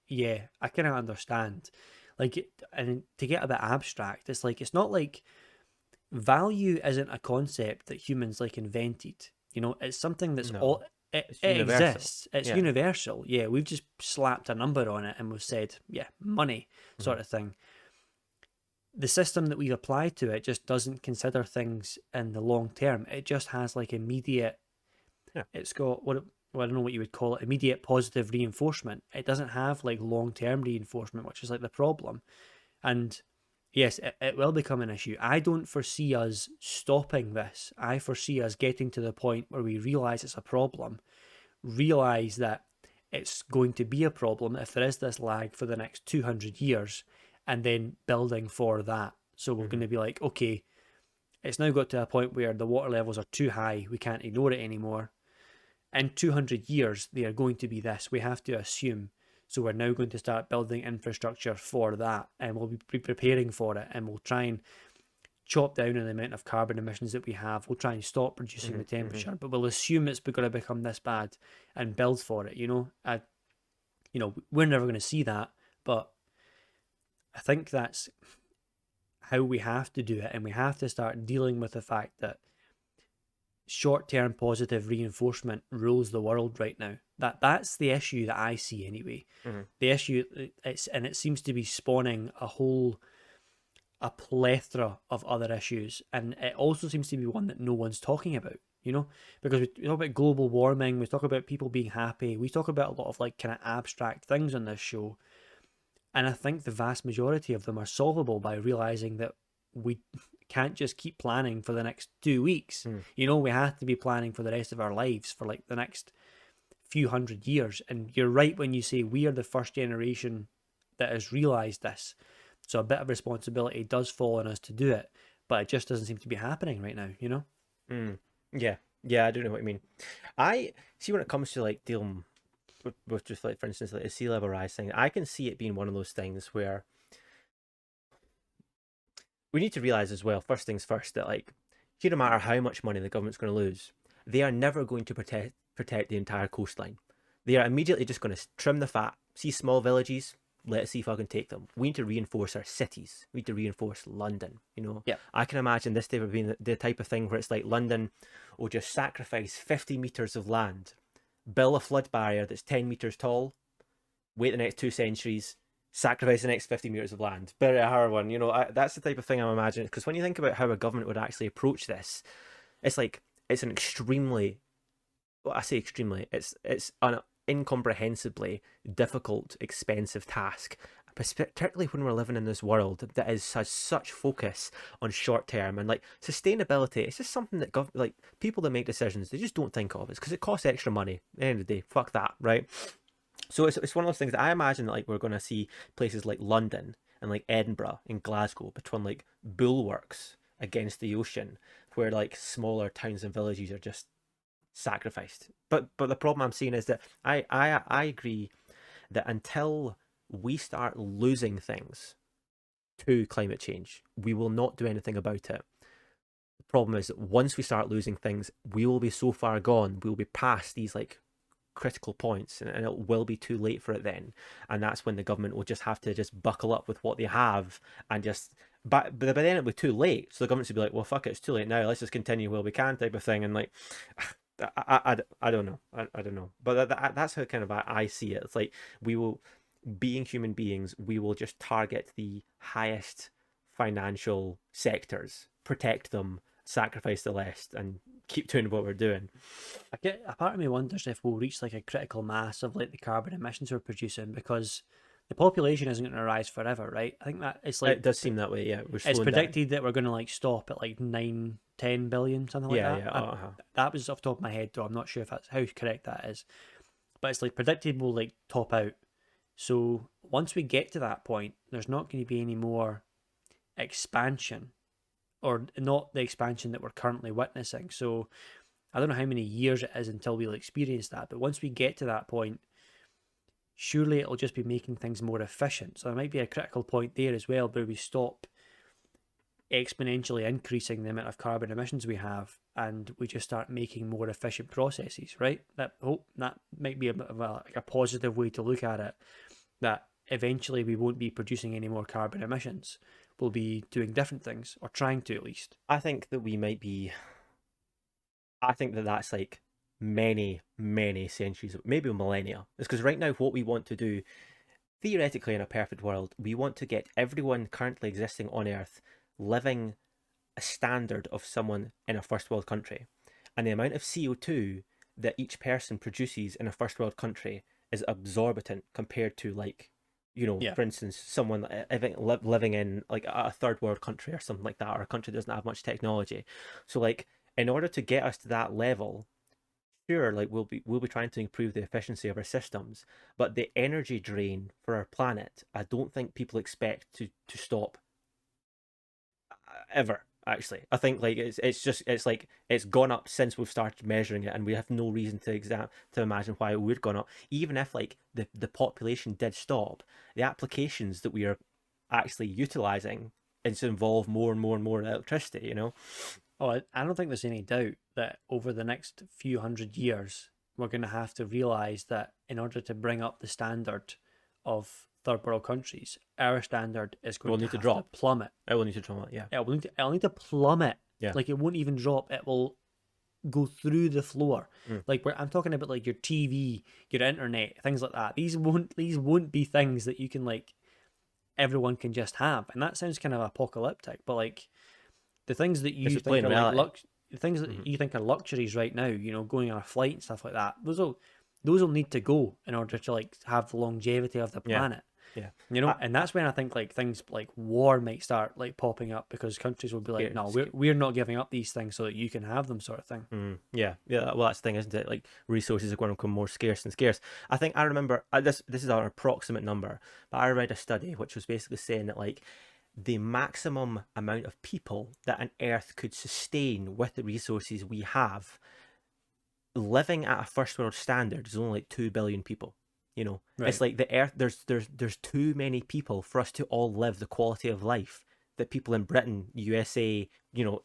yeah, I kind of understand. Like, and to get a bit abstract, it's like it's not like value isn't a concept that humans like invented. You know, it's something that's No, all it's it universal. exists. It's Yeah. universal. Yeah, we've just slapped a number on it and we've said, yeah, money sort of thing. The system that we've applied to it just doesn't consider things in the long term. It just has like immediate. Yeah. It's got what well, I don't know what you would call it, immediate positive reinforcement. It doesn't have like long term reinforcement, which is like the problem. And yes, it will become an issue. I don't foresee us stopping this. I foresee us getting to the point where we realize it's a problem, realize that it's going to be a problem if there is this lag for the next 200 years, and then building for that. So we're going to be like, okay, it's now got to a point where the water levels are too high. We can't ignore it anymore. In 200 years, they are going to be this. We have to assume. So we're now going to start building infrastructure for that, and we'll be preparing for it, and we'll try and chop down on the amount of carbon emissions that we have. We'll try and stop reducing the temperature, but we'll assume it's going to become this bad and build for it. You know, we're never going to see that, but I think that's how we have to do it, and we have to start dealing with the fact that short-term positive reinforcement rules the world right now. That's the issue that I see anyway. The issue it seems to be spawning a plethora of other issues, and it also seems to be one that no one's talking about. You know, because we talk about global warming, we talk about people being happy, we talk about a lot of like kind of abstract things on this show, and I think the vast majority of them are solvable by realizing that we can't just keep planning for the next 2 weeks. You know, we have to be planning for the rest of our lives, for like the next few hundred years. And you're right when you say we are the first generation that has realized this. So a bit of responsibility does fall on us to do it. but it just doesn't seem to be happening right now, you know? Mm. Yeah, yeah, I do know what you mean. I see when it comes to like dealing with just like for instance like the sea level rise thing, I can see it being one of those things where we need to realize as well, first things first, that like no matter how much money the government's going to lose, they are never going to protect the entire coastline. They are immediately just going to trim the fat. See small villages, let's see if I can take them. We need to reinforce our cities. We need to reinforce London. You know, Yeah. I can imagine this type of being the type of thing where it's like London will just sacrifice 50 meters of land, build a flood barrier that's 10 meters tall, wait the next 2 centuries, sacrifice the next 50 meters of land, bury a hard one. You know, that's the type of thing I'm imagining. Because when you think about how a government would actually approach this, it's like it's an extremely, well, I say extremely, it's an incomprehensibly difficult, expensive task. Particularly when we're living in this world that has such focus on short term and like sustainability, it's just something that like people that make decisions they just don't think of. It's because it costs extra money. At the end of the day, fuck that, right? So it's one of those things that I imagine that like we're going to see places like London and like Edinburgh and Glasgow become like bulwarks against the ocean, where like smaller towns and villages are just sacrificed. But the problem I'm seeing is that I agree that until we start losing things to climate change, we will not do anything about it. The problem is that once we start losing things, we will be so far gone, we will be past these like critical points and it will be too late for it then, and that's when the government will just have to just buckle up with what they have and just but by then it'll be too late, so the government should be like, well fuck it, it's too late now, let's just continue while we can type of thing. And like I don't know, I don't know, but that's how kind of I see it. It's like we will, being human beings, we will just target the highest financial sectors, protect them, sacrifice the rest, and keep doing what we're doing. I get a part of me wonders if we'll reach like a critical mass of like the carbon emissions we're producing, because the population isn't going to rise forever, right? I think that it's like It does seem that way, yeah. We're it's slowing down. predicted that we're going to like stop at like 9-10 billion, something like Yeah, that. yeah. That was off the top of my head, though. I'm not sure if that's how correct that is, but it's like predicted will like top out. So once we get to that point, there's not going to be any more expansion, or not the expansion that we're currently witnessing. So I don't know how many years it is until we'll experience that, but once we get to that point, surely it'll just be making things more efficient. So there might be a critical point there as well where we stop exponentially increasing the amount of carbon emissions we have and we just start making more efficient processes, right? That might be a bit of a positive way to look at it, that eventually we won't be producing any more carbon emissions. We'll be doing different things, or trying to at least. I think that we might be. I think that that's like many, many centuries, maybe millennia. It's because right now, what we want to do, theoretically, in a perfect world, we want to get everyone currently existing on Earth living a standard of someone in a first world country. And the amount of CO2 that each person produces in a first world country is exorbitant compared to like, Yeah. for instance, someone living in like a third world country or something like that, or a country that doesn't have much technology. So like, in order to get us to that level, sure, like we'll be trying to improve the efficiency of our systems, but the energy drain for our planet, I don't think people expect to stop ever. Actually, I think like it's like it's gone up since we've started measuring it, and we have no reason to imagine why it would gone up. Even if like the population did stop, the applications that we are actually utilizing is to involve more and more and more electricity. Oh, I don't think there's any doubt that over the next few hundred years, we're going to have to realize that in order to bring up the standard of third world countries, our standard is going We'll to need to have to drop. plummet. It will need to drop. Yeah, It'll need to plummet. yeah. Like it won't even drop. It will go through the floor. Mm. Like I'm talking about like your TV, your internet, things like that. These won't be things that you can like everyone can just have. And that sounds kind of apocalyptic, but like the things that This you is think plain are like reality. the things that Mm-hmm. you think are luxuries right now, going on a flight and stuff like that, those will need to go in order to like have the longevity of the Yeah, planet. yeah. And that's when I think like things like war might start like popping up, because countries will be like, no, we're not giving up these things so that you can have them, sort of thing. Yeah, yeah. Well, that's the thing, isn't it? Like resources are going to become more scarce and scarce. I think I remember this. This is an approximate number, but I read a study which was basically saying that like the maximum amount of people that an Earth could sustain with the resources we have, living at a first world standard is only like 2 billion people. It's Right. like the Earth. There's too many people for us to all live the quality of life that people in Britain, USA,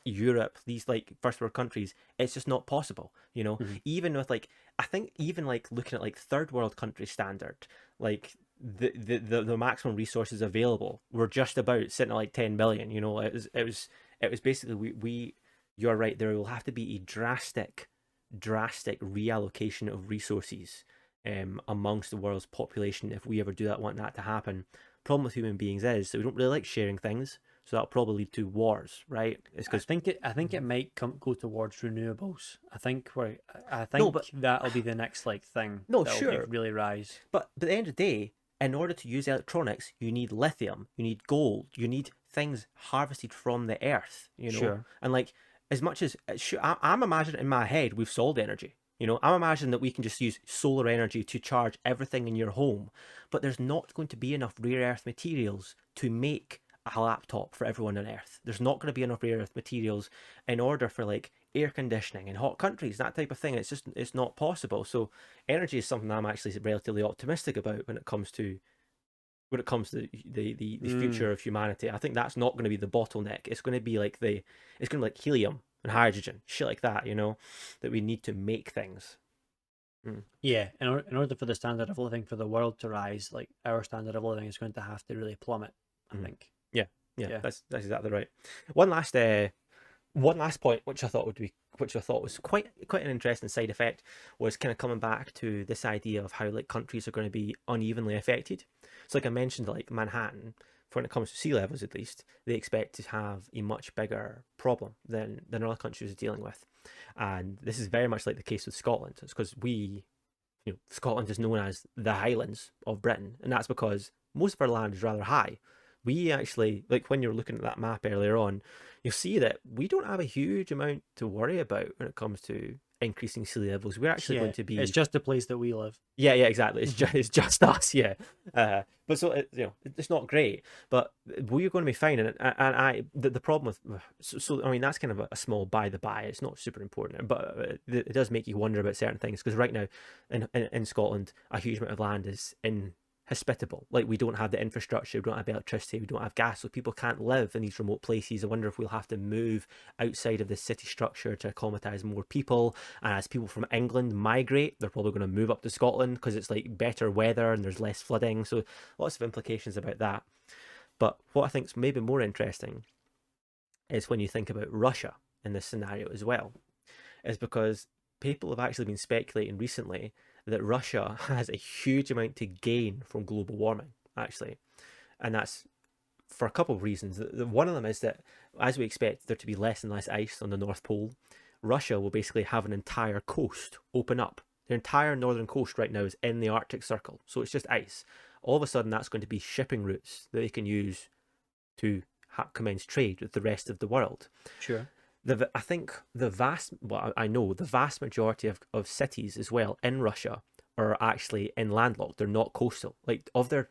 Europe, these like first world countries, it's just not possible. Hmm. Even with like, I think even like looking at like third world country standard, like the maximum resources available were just about sitting at like 10 billion. It was basically we you're right, there will have to be a drastic reallocation of resources amongst the world's population if we ever do that, want that to happen. Problem with human beings is that we don't really like sharing things, so that'll probably lead to wars, right? It's I because think it. I think it might go towards renewables. I no, think but that'll be the next like thing no, that'll like sure, really rise. but at the end of the day, in order to use electronics, you need lithium, you need gold, you need things harvested from the earth, Sure. and like as much as I'm imagining in my head we've solved energy. I'm imagining that we can just use solar energy to charge everything in your home, but there's not going to be enough rare earth materials to make a laptop for everyone on Earth. There's not going to be enough rare earth materials in order for like air conditioning in hot countries, that type of thing. It's not possible. So energy is something I'm actually relatively optimistic about when it comes to the Mm. future of humanity. I think that's not going to be the bottleneck. It's going to be like it's going to be like helium and hydrogen, shit like that. That we need to make things. Mm. Yeah. In order for the standard of living for the world to rise, like our standard of living is going to have to really plummet. I Mm. think. Yeah, yeah, Yeah. that's exactly right. One last one last point, which I thought was quite an interesting side effect, was kind of coming back to this idea of how like countries are going to be unevenly affected. So, like I mentioned, like Manhattan, when it comes to sea levels, at least they expect to have a much bigger problem than other countries are dealing with, and this is very much like the case with Scotland. It's because Scotland is known as the Highlands of Britain, and that's because most of our land is rather high. We actually, like when you're looking at that map earlier on, you'll see that we don't have a huge amount to worry about when it comes to increasing sea levels. We're actually going Yeah. to It's be, just the place that we live. yeah, yeah, exactly. It's just us, yeah. But so it's not great, but we're going to be fine. The problem with I mean that's kind of a small by the by. It's not super important, but it does make you wonder about certain things because right now in Scotland a huge amount of land is inhospitable. Like we don't have the infrastructure, we don't have electricity, we don't have gas, so people can't live in these remote places. I wonder if we'll have to move outside of the city structure to accommodate more people. And as people from England migrate, they're probably going to move up to Scotland because it's like better weather and there's less flooding. So lots of implications about that. But what I think is maybe more interesting is when you think about Russia in this scenario as well, is because people have actually been speculating recently that Russia has a huge amount to gain from global warming, actually. And that's for a couple of reasons. One of them is that as we expect there to be less and less ice on the North Pole, Russia will basically have an entire coast open up. The entire northern coast right now is in the Arctic Circle, so it's just ice. All of a sudden, that's going to be shipping routes that they can use to commence trade with the rest of the world. Sure. I think I know the vast majority of cities as well in Russia are actually in landlocked. They're not coastal. Like of their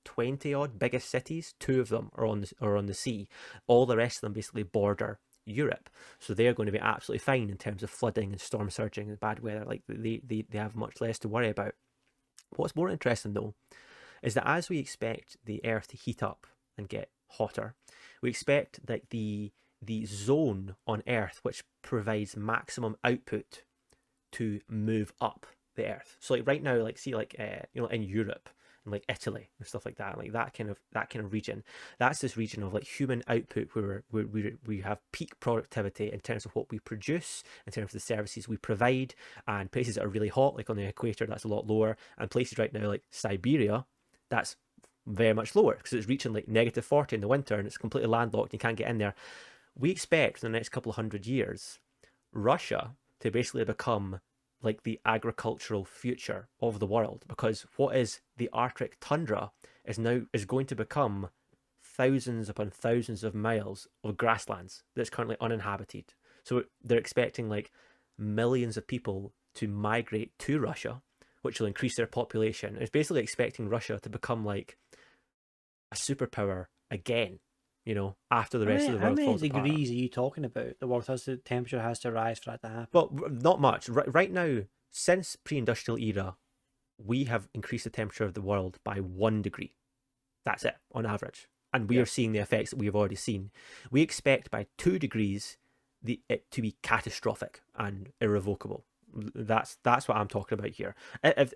20 odd biggest cities, two of them are on the sea. All the rest of them basically border Europe. So they're going to be absolutely fine in terms of flooding and storm surging and bad weather. Like they have much less to worry about. What's more interesting though is that as we expect the Earth to heat up and get hotter, we expect that the zone on Earth which provides maximum output to move up the Earth. So like right now, like see like in Europe and like Italy and stuff like that, like that kind of region. That's this region of like human output where we have peak productivity in terms of what we produce, in terms of the services we provide, and places that are really hot, like on the equator, that's a lot lower, and places right now like Siberia, that's very much lower because it's reaching like -40 in the winter and it's completely landlocked. You can't get in there. We expect in the next couple of hundred years, Russia to basically become like the agricultural future of the world because what is the Arctic tundra is going to become thousands upon thousands of miles of grasslands that's currently uninhabited. So they're expecting like millions of people to migrate to Russia, which will increase their population. It's basically expecting Russia to become like a superpower again. you know, after the rest of the How world many falls apart. degrees are you talking about? The temperature has to rise for that to happen. Well, not much. Right now, since pre-industrial era, we have increased the temperature of the world by 1 degree. That's it, on average. And we Yeah. are seeing the effects that we have already seen. We expect by 2 degrees it to be catastrophic and irrevocable. That's what I'm talking about here.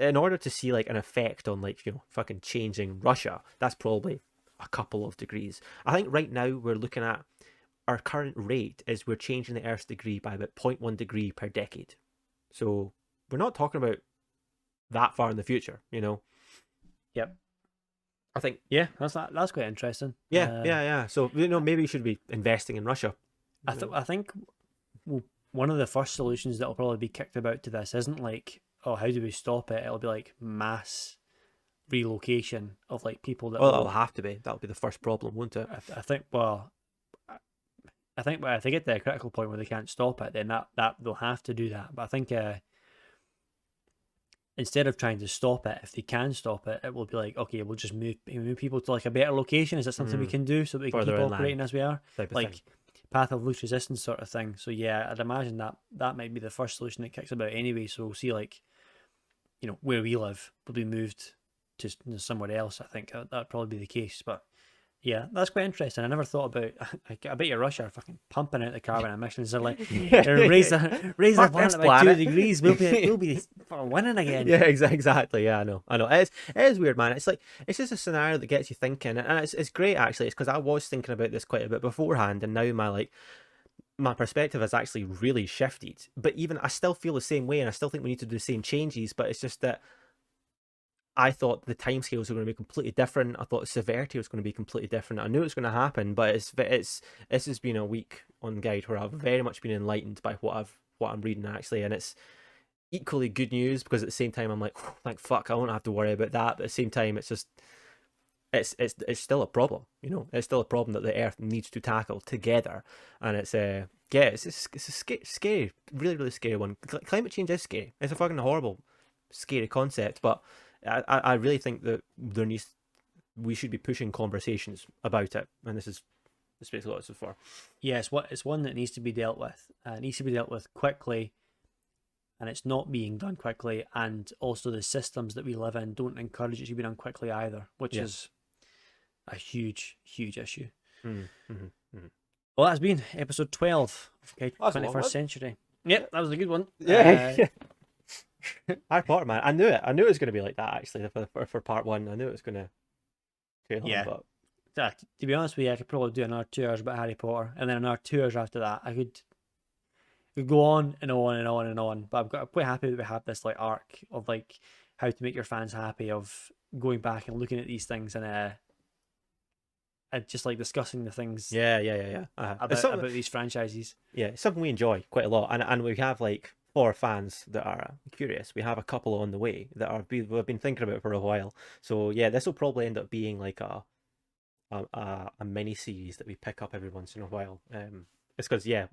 In order to see like an effect on like, you know, fucking changing Russia, that's probably a couple of degrees. I think right now we're looking at our current rate is we're changing the Earth's degree by about 0.1 degree per decade. So we're not talking about that far in the future, you know. Yep. I think Yeah, that's quite interesting. yeah. So you know, maybe you should be investing in Russia. I think one of the first solutions that will probably be kicked about to this isn't like, oh, how do we stop it? It'll be like mass relocation of like people that Well, that'll will. have to be. That'll be the first problem, won't it? I think. Well, I think if they get to a critical point where they can't stop it, then that they'll have to do that. But I think instead of trying to stop it, if they can stop it, it will be like, okay, we'll just move people to like a better location. Is that something we can do so that we can Further keep inland operating as we are? type of Like thing. path of least resistance sort of thing. So yeah, I'd imagine that might be the first solution that kicks about anyway. So we'll see like, you know, where we live will be moved to somewhere else. I think that'd probably be the case. But yeah, that's quite interesting. I never thought about. I bet you Russia are fucking pumping out the carbon emissions. They're like, raise the Fuck planet this by 2 planet. degrees. We'll be winning again. Yeah, exactly. Yeah, I know. It is weird, man. It's like it's just a scenario that gets you thinking, and it's great actually. It's because I was thinking about this quite a bit beforehand, and now my perspective has actually really shifted. But even I still feel the same way, and I still think we need to do the same changes. But it's just that I thought the timescales were going to be completely different. I thought the severity was going to be completely different. I knew it was going to happen, but this has been a week on Guide where I've very much been enlightened by what I'm reading actually, and it's equally good news because at the same time I'm like, thank fuck, I won't have to worry about that. But at the same time, it's just it's still a problem, you know. It's still a problem that the Earth needs to tackle together, and it's it's a scary, really really scary one. Climate change is scary. It's a fucking horrible, scary concept, but I really think that we should be pushing conversations about it, and this is basically what it's for. Yeah, it's one that needs to be dealt with. It needs to be dealt with quickly, and it's not being done quickly. And also, the systems that we live in don't encourage it to be done quickly either, which is a huge, huge issue. Well, that's been episode 12 of That's a long 21st one. Century. Yep, that was a good one. Yeah. Harry Potter, man. I knew it. I knew it was going to be like that. Actually, for part one, I knew it was going to trail on. Yeah. But To be honest with you, I could probably do another 2 hours about Harry Potter, and then another 2 hours after that. I could go on and on and on and on. But I'm quite happy that we have this like arc of like how to make your fans happy, of going back and looking at these things and just like discussing the things yeah. about these franchises. Yeah, it's something we enjoy quite a lot, and we have like 4 fans that are curious. We have a couple on the way that we've been thinking about for a while. So yeah, this will probably end up being like a mini series that we pick up every once in a while. It's because yeah,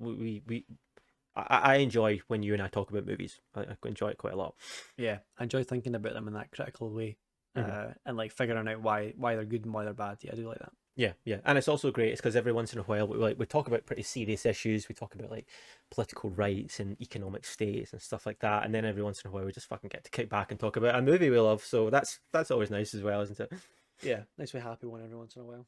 I enjoy when you and I talk about movies. I enjoy it quite a lot. Yeah, I enjoy thinking about them in that critical way, and like figuring out why they're good and why they're bad. Yeah, I do like that. Yeah, and it's also great. It's because every once in a while we talk about pretty serious issues. We talk about like political rights and economic states and stuff like that. And then every once in a while we just fucking get to kick back and talk about a movie we love. So that's always nice as well, isn't it? Yeah, nice to be happy one every once in a while.